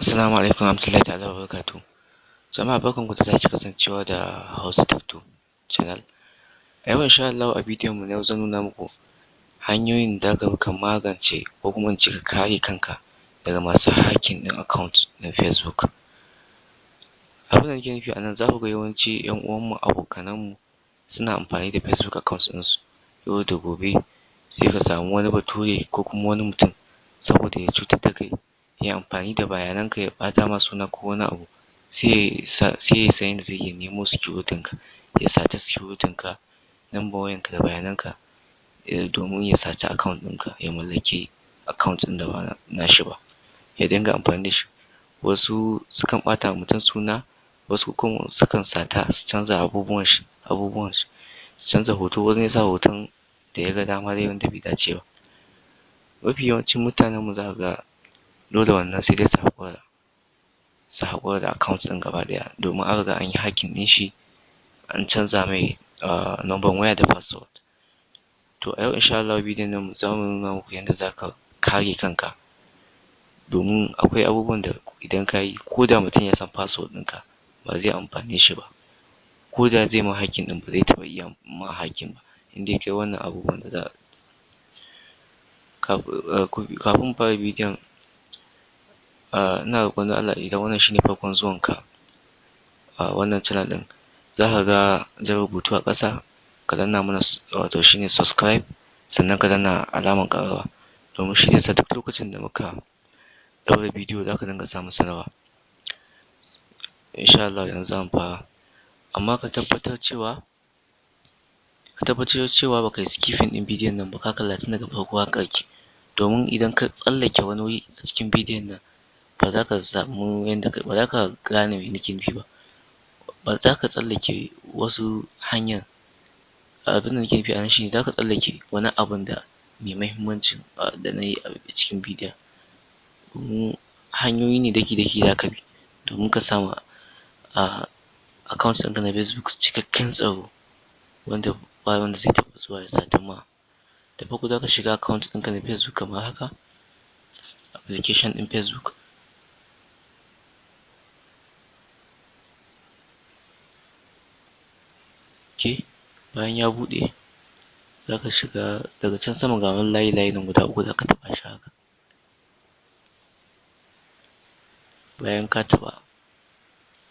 Assalamu alaikum warahmatullahi ta'ala wabarakatuh. Jama'a barkanku da sake kasancewa da Hausa Tech Channel. A yau insha Allah a bidiyon mu na yau zan nuna muku hanyoyin da zaka bi ka magance ko kuma in ce ka kare kanka daga masu hacking ɗin account na Facebook. Abin da nake nufi a nan za ku ga yawanci 'yan uwanmu abokananmu suna amfani da Facebook account ɗinsu yau da gobe, sai ka samu wani bature ko kuma wani mutum saboda ya cutar da kai, ya amfani da bayananka ya ɓata ma suna ko wani abu, sai ya san yadda zai iya nemo security ka, ya sata security ka, number wayanka da bayananka domin ya saci account ɗinka, ya mallaki account ɗin da ba nashi ba, ya dinga amfani da shi. Wasu sukan ɓata wa mutum suna, wasu kuma sukan sata su canza abubuwan shi, su canza hoto, wani ya sa hoton da ya ga dama dai wanda bai dace ba. Mafi yawancin mutanenmu za ka ga dole wannan sai dai su haƙura da account ɗin gaba ɗaya, domin an riga an yi hacking ɗin shi, an canza mai number waya da password. To a yau insha Allah bidiyon nan za mu nuna muku yadda za ka kare kanka, domin akwai abubuwan da idan ka yi ko da mutum ya san password ɗinka ba zai amfane shi ba, ko da zai ma hacking ɗin ba zai taɓa iya ma hacking ba in dai kai wannan abubuwan da za kafin mu fara bidiyon ina roƙon don Allah idan wannan shine farkon zuwanka wannan channel ɗin, za ka ga jan rubutu a ƙasa, ka danna mana wato shine subscribe, sannan ka danna alamar ƙararrawa domin shi zai sa duk lokacin da muka ɗaura bidiyo za ka dinga samun sanarwa. Insha Allah yanzu za mu fara, amma ka tabbatar cewa ba ka yi skipping ɗin bidiyon nan ba, ka kalla tun daga farko har ƙarshe, domin idan ka tsallake wani wuri a cikin bidiyon nan ba za ka gane me nake nufi ba, ba za ka tsallake wasu hanyar. Abin da nake nufi a nan shine za ka tsallake wani abun da mai muhimmancin da na yi a cikin bidiyon, domin hanyoyi ne daki-daki za ka bi domin ka samu account ɗinka na Facebook cikakken tsaro, wanda ba wanda zai taɓa zuwa ya satan ma. Da farko za ka shiga account ɗinka na Facebook kamar haka, application ɗin Facebook. Bayan ya buɗe za ka shiga daga can sama ga wani layi nan guda uku za ka taɓa shi haka. Bayan ka taɓa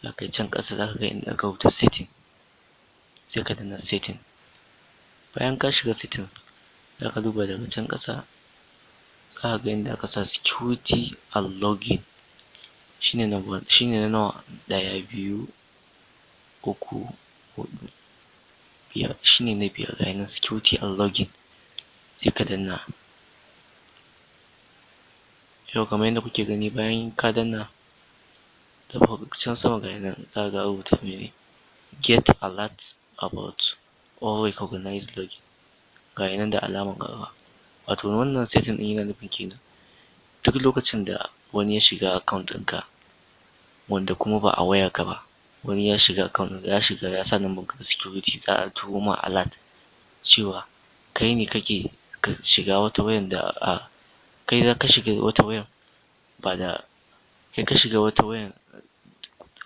za ka yi can ƙasa za ka ga inda aka rubuta setting, sai ka danna setting. Bayan ka shiga setting za ka duba daga can ƙasa za ka ga inda aka sa security and login, shine na nawa, 1, 2, 3, 4, 5, shine na 5 ga nan security and login, sai ka danna. Yau kamar yadda kuke gani bayan ka danna da can sama ga nan za ka ga rubuta mene get alert about all recognized login, ga nan da alamar ƙararrawa. Wato wannan setting ɗin yana nufin kenan duk lokacin da wani ya shiga account ɗinka wanda kuma ba a wayarka ba, wani ya shiga account ɗinka ya sa number ka na security, za a turo ma alert cewa kai ne kake shiga wata wayan da kai za ka shiga wata wayan ba da kai ka shiga wata wayan,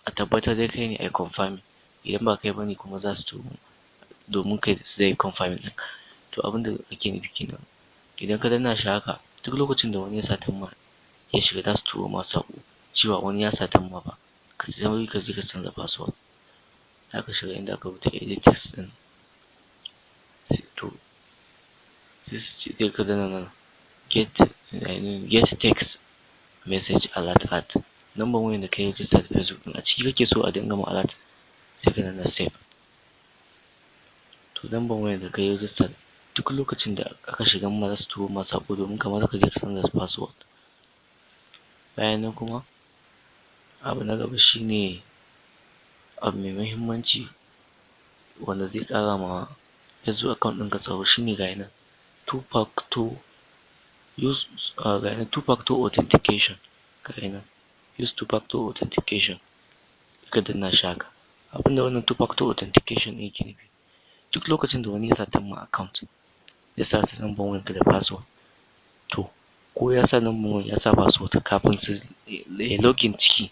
a tabbatar dai kai ne ai confirming, idan ba kai bane kuma za su turo domin kai zai confirming ɗin. To abin da ake nufi kenan, idan ka danna shi haka duk lokacin da wani ya satan ma ya shiga za su turo ma saƙo cewa wani ya satan ma fa, ka sauri ka je ka canza password. Za ka shiga inda aka rubuta edit text ɗin, sai ka danna nan get text message alert at number wayan da ka yi register da Facebook ɗin a ciki kake so a dinga ma alert, sai ka danna save. To number wayan da ka yi register duk lokacin da aka shiga ma za su turo ma saƙo domin kamar ka je ka canza password. Bayan nan kuma abu na gaba shine abu mai muhimmanci wanda zai ƙara ma Facebook account ɗinka tsaro, shine ga nan two factor authentication, ga nan use two factor authentication, ka danna shi haka. Abinda wannan two factor authentication ɗin yake nufi, duk lokacin da wani ya satan ma account ya sata number wayanka da password, to ko ya sa number waya ya sa password kafin su login ciki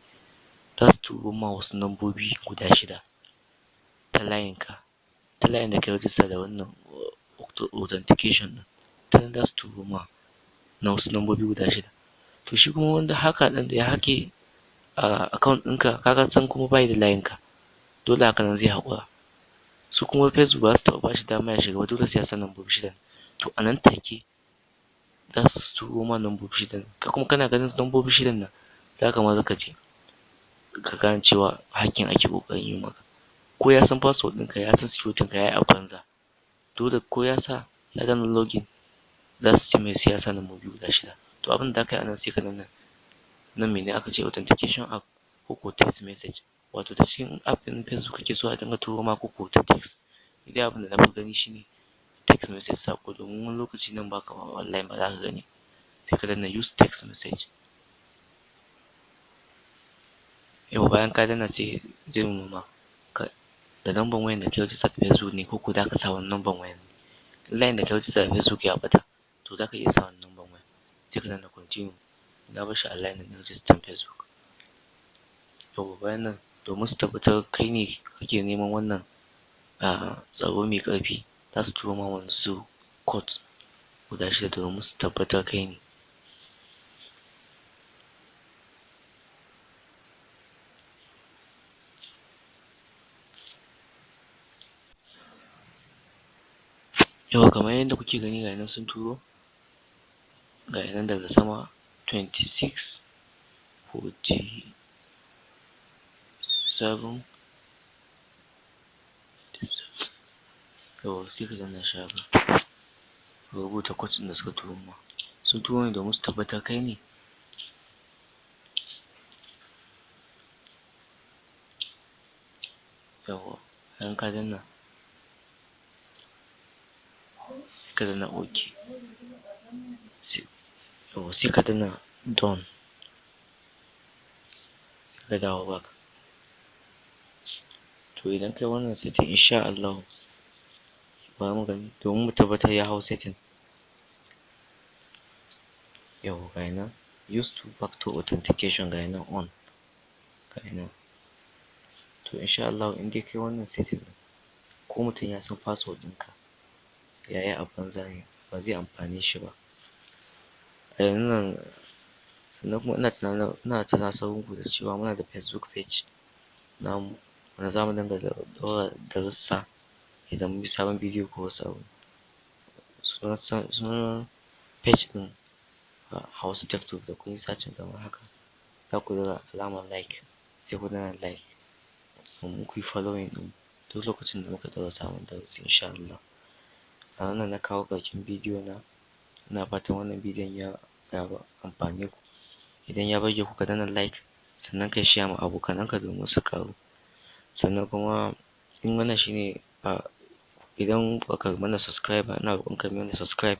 za su turo ma wasu nambobi guda 6 ta layinka, ta layin da kai rijista da wannan authentication ɗin, ta nan za su turo ma na wasu nambobi guda 6. To shi kuma wanda haka ɗin da ya haƙe account ɗinka ka san kuma bai da layinka, dole haka nan zai haƙura. Su kuma Facebook ba su taɓa ba shi dama ya shiga ba, dole sai ya sa nambobi 6. To a nan take za su turo ma nambobi 6, kai kuma kana ganin nambobi 6 nan za ka maza ka je ka gane cewa hacking ake ƙoƙarin yi maka. Ko ya san password ɗinka ya san security ɗinka ya yi a banza, dole ko ya sa ya danna login za su ce mai sai ya sa nambobi guda 6. To abin da za ka yi a nan sai ka danna nan mene aka ce authentication app ko ko text message, wato ta cikin app ɗin Facebook kake so a dinga turo ma ko ko ta text. Ni dai abin da na fi gani shine text message saƙo, domin wani lokaci nan ba ka online ba za ka gani, sai ka danna use text message. Yauwa bayan ka danna sai zai nuna ma da number wayan da kai rijista da Facebook ne ko ko za ka sa wani number wayan ne. In layin da kai rijista da Facebook ya ɓata to za ka iya sa wani number wayan, sai ka danna continue. Na bar shi a layin na rijistar Facebook. Yauwa bayan nan domin su tabbatar kai ne kake neman wannan tsaro mai ƙarfi, za su turo ma wasu code guda 6 domin su tabbatar kai ne. Yauwa kamar yadda kuke gani ga nan sun turo, ga nan daga sama 26 47. Yauwa sai ka danna shi haka, ka rubuta code ɗin da suka turo ma. Sun turo ne domin su tabbatar kai ne. Yauwa bayan ka danna sai ka danna OK. Yauwa sai ka danna done, sai ka dawo back. To idan kai wannan setting insha Allahu bari mu gani domin mu tabbatar ya hau setting. Yauwa ga nan use two factor authentication ga nan on, ga nan. To insha Allahu in dai kai wannan setting ɗin ko mutum ya san password ɗinka ya yi a banza ne, ba zai amfane shi ba. A yanzu nan sannan kuma ina tunasar muku da cewa muna da Facebook page namu wanda za mu dinga ɗaura darussa idan mun yi sabon bidiyo ko wasu abu. Sunan page ɗin Hausa Tech Tube, da kun yi searching kamar haka za ku ga alamar like, sai ku danna like sannan ku yi following ɗin duk lokacin da muka ɗaura sabon darasi insha Allah. A nan na kawo ƙarshen bidiyo na, ina fatan wannan bidiyon ya amfane ku. Idan ya burge ku ka danna like sannan ka share ma abokananka domin su ƙaru. Sannan kuma in wannan shine idan baka mana subscribe ba ina roƙon ka mana subscribe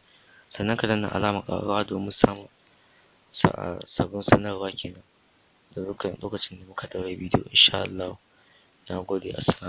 sannan ka danna alamar ƙararrawa domin samun sabbin sanarwa kenan da lokacin da muka ɗaura bidiyo insha Allah. Na gode, assalamu.